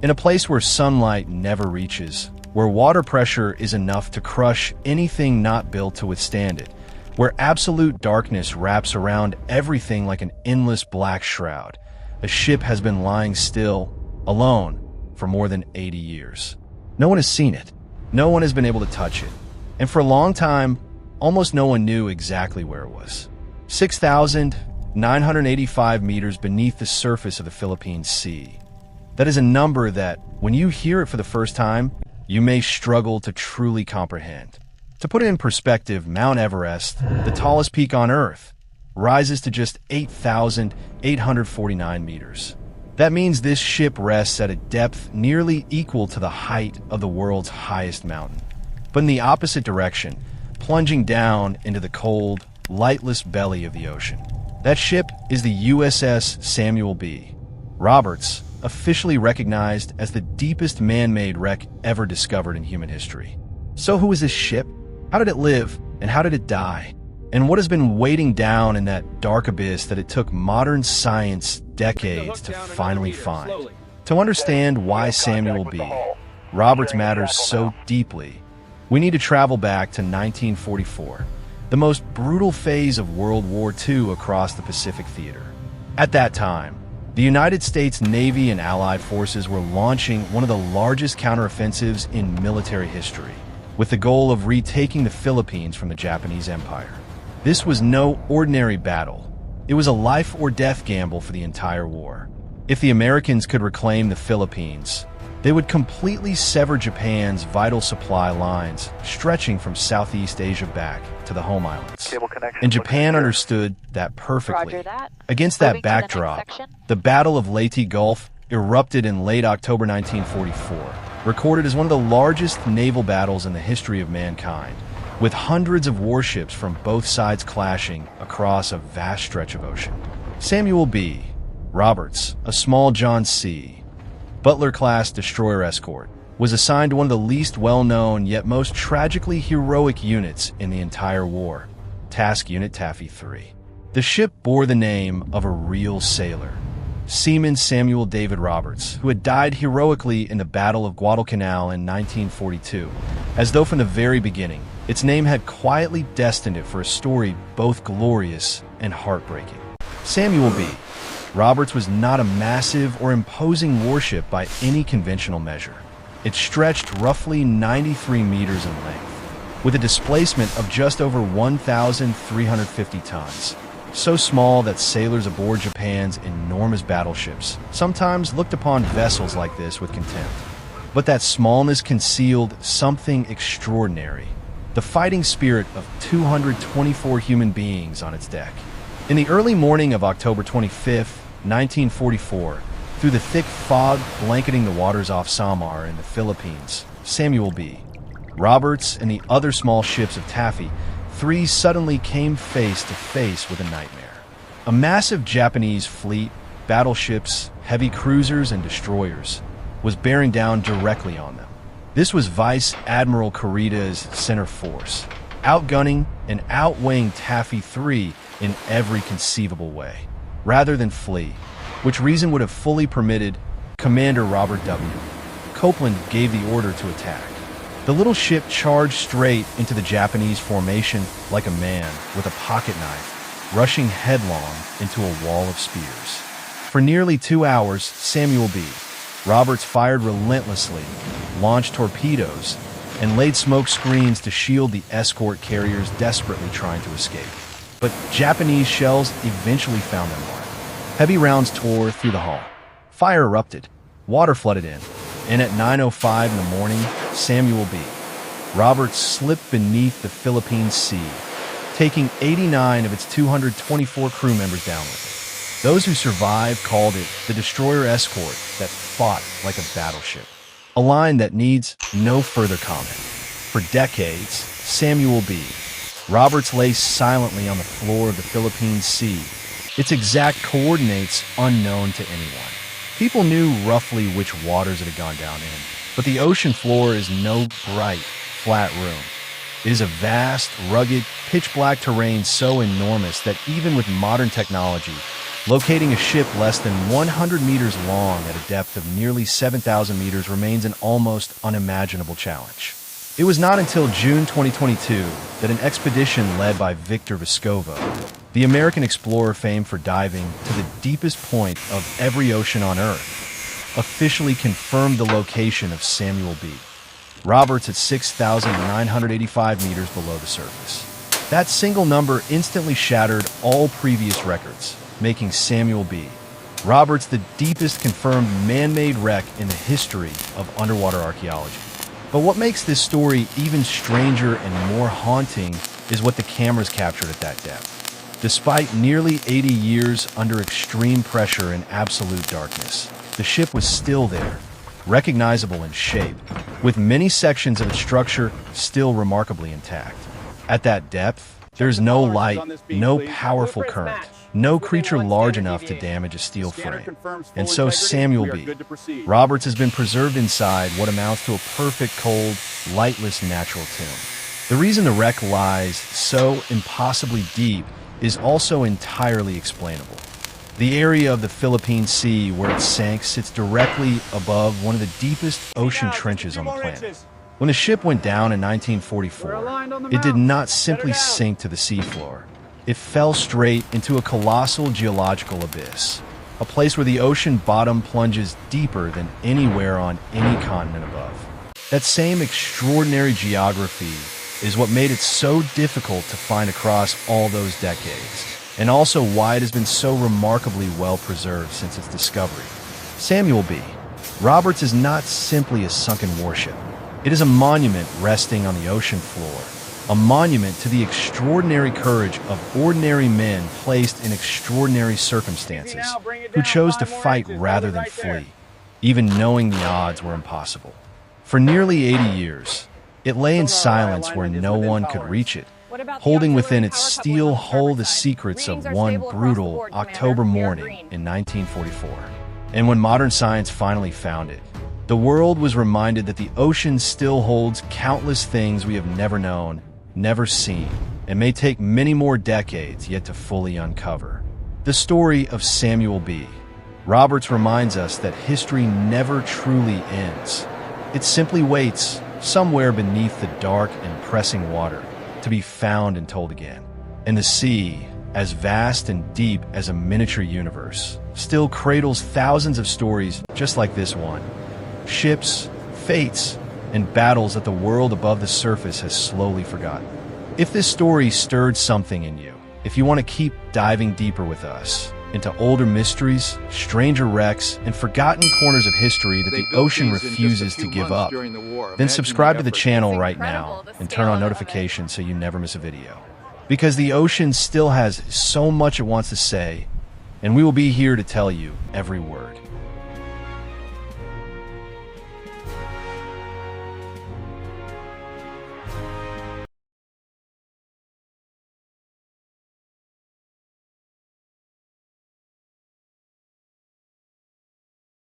In a place where sunlight never reaches, where water pressure is enough to crush anything not built to withstand it, where absolute darkness wraps around everything like an endless black shroud, a ship has been lying still, alone, for more than 80 years. No one has seen it. No one has been able to touch it. And for a long time, almost no one knew exactly where it was. 6,985 meters beneath the surface of the Philippine Sea. That is a number that, when you hear it for the first time, you may struggle to truly comprehend. To put it in perspective, Mount Everest, the tallest peak on Earth, rises to just 8,849 meters. That means this ship rests at a depth nearly equal to the height of the world's highest mountain. But in the opposite direction, plunging down into the cold, lightless belly of the ocean. That ship is the USS Samuel B Roberts, officially recognized as the deepest man-made wreck ever discovered in human history. So who is this ship? How did it live? And how did it die? And what has been waiting down in that dark abyss that it took modern science decades to finally find? To understand why Samuel B Roberts matters so deeply, we need to travel back to 1944, the most brutal phase of World War II across the Pacific theater. At that time, the United States Navy and Allied forces were launching one of the largest counteroffensives in military history, with the goal of retaking the Philippines from the Japanese Empire. This was no ordinary battle. It was a life-or-death gamble for the entire war. If the Americans could reclaim the Philippines, they would completely sever Japan's vital supply lines, stretching from Southeast Asia back to the home islands. And Japan understood that perfectly. Against that backdrop, the Battle of Leyte Gulf erupted in late October 1944, recorded as one of the largest naval battles in the history of mankind, with hundreds of warships from both sides clashing across a vast stretch of ocean. Samuel B Roberts, a small John C. Butler-class destroyer escort, was assigned to one of the least well-known yet most tragically heroic units in the entire war, Task Unit Taffy 3. The ship bore the name of a real sailor, Seaman Samuel David Roberts, who had died heroically in the Battle of Guadalcanal in 1942, as though from the very beginning, its name had quietly destined it for a story both glorious and heartbreaking. Samuel B Roberts was not a massive or imposing warship by any conventional measure. It stretched roughly 93 meters in length, with a displacement of just over 1,350 tons. So small that sailors aboard Japan's enormous battleships sometimes looked upon vessels like this with contempt. But that smallness concealed something extraordinary: the fighting spirit of 224 human beings on its deck. In the early morning of October 25th, 1944, through the thick fog blanketing the waters off Samar in the Philippines, Samuel B Roberts and the other small ships of Taffy 3 suddenly came face to face with a nightmare. A massive Japanese fleet, battleships, heavy cruisers, and destroyers, was bearing down directly on them. This was Vice Admiral Kurita's center force, outgunning and outweighing Taffy 3 in every conceivable way. Rather than flee, which reason would have fully permitted, Commander Robert W. Copeland gave the order to attack. The little ship charged straight into the Japanese formation like a man with a pocket knife, rushing headlong into a wall of spears. For nearly 2 hours, Samuel B Roberts fired relentlessly, launched torpedoes, and laid smoke screens to shield the escort carriers desperately trying to escape. But Japanese shells eventually found their mark. Heavy rounds tore through the hull. Fire erupted. Water flooded in. And at 9:05 in the morning, Samuel B Roberts slipped beneath the Philippine Sea, taking 89 of its 224 crew members down with it. Those who survived called it the destroyer escort that fought like a battleship, a line that needs no further comment. For decades, Samuel B Roberts lay silently on the floor of the Philippine Sea, its exact coordinates unknown to anyone. People knew roughly which waters it had gone down in, but the ocean floor is no bright, flat room. It is a vast, rugged, pitch-black terrain so enormous that even with modern technology, Locating a ship less than 100 meters long at a depth of nearly 7,000 meters remains an almost unimaginable challenge. It was not until June 2022 that an expedition led by Victor Vescovo, the American explorer famed for diving to the deepest point of every ocean on Earth, officially confirmed the location of Samuel B. Roberts at 6,985 meters below the surface. That single number instantly shattered all previous records, making Samuel B. Roberts the deepest confirmed man-made wreck in the history of underwater archaeology. But what makes this story even stranger and more haunting is what the cameras captured at that depth. Despite nearly 80 years under extreme pressure and absolute darkness, the ship was still there, recognizable in shape, with many sections of its structure still remarkably intact. At that depth, there's no light, no powerful current, no creature large enough to damage a steel frame. And so Samuel B. Roberts has been preserved inside what amounts to a perfect, cold, lightless natural tomb. The reason the wreck lies so impossibly deep is also entirely explainable. The area of the Philippine Sea where it sank sits directly above one of the deepest ocean trenches on the planet. When the ship went down in 1944, it did not simply sink to the seafloor. It fell straight into a colossal geological abyss, a place where the ocean bottom plunges deeper than anywhere on any continent above. That same extraordinary geography is what made it so difficult to find across all those decades, and also why it has been so remarkably well preserved since its discovery. Samuel B. Roberts is not simply a sunken warship. It is a monument resting on the ocean floor, a monument to the extraordinary courage of ordinary men placed in extraordinary circumstances, who chose to fight rather than flee, even knowing the odds were impossible. For nearly 80 years, it lay in silence where no one could reach it, holding within its steel hull the secrets of one brutal October morning in 1944. And when modern science finally found it, the world was reminded that the ocean still holds countless things we have never known, never seen, and may take many more decades yet to fully uncover. The story of Samuel B. Roberts reminds us that history never truly ends. It simply waits somewhere beneath the dark and pressing water to be found and told again. And the sea, as vast and deep as a miniature universe, still cradles thousands of stories just like this one. Ships, fates, and battles that the world above the surface has slowly forgotten. If this story stirred something in you, if you want to keep diving deeper with us into older mysteries, stranger wrecks, and forgotten corners of history that the ocean refuses to give up, then subscribe to the channel right now and turn on notifications so you never miss a video. Because the ocean still has so much it wants to say, and we will be here to tell you every word.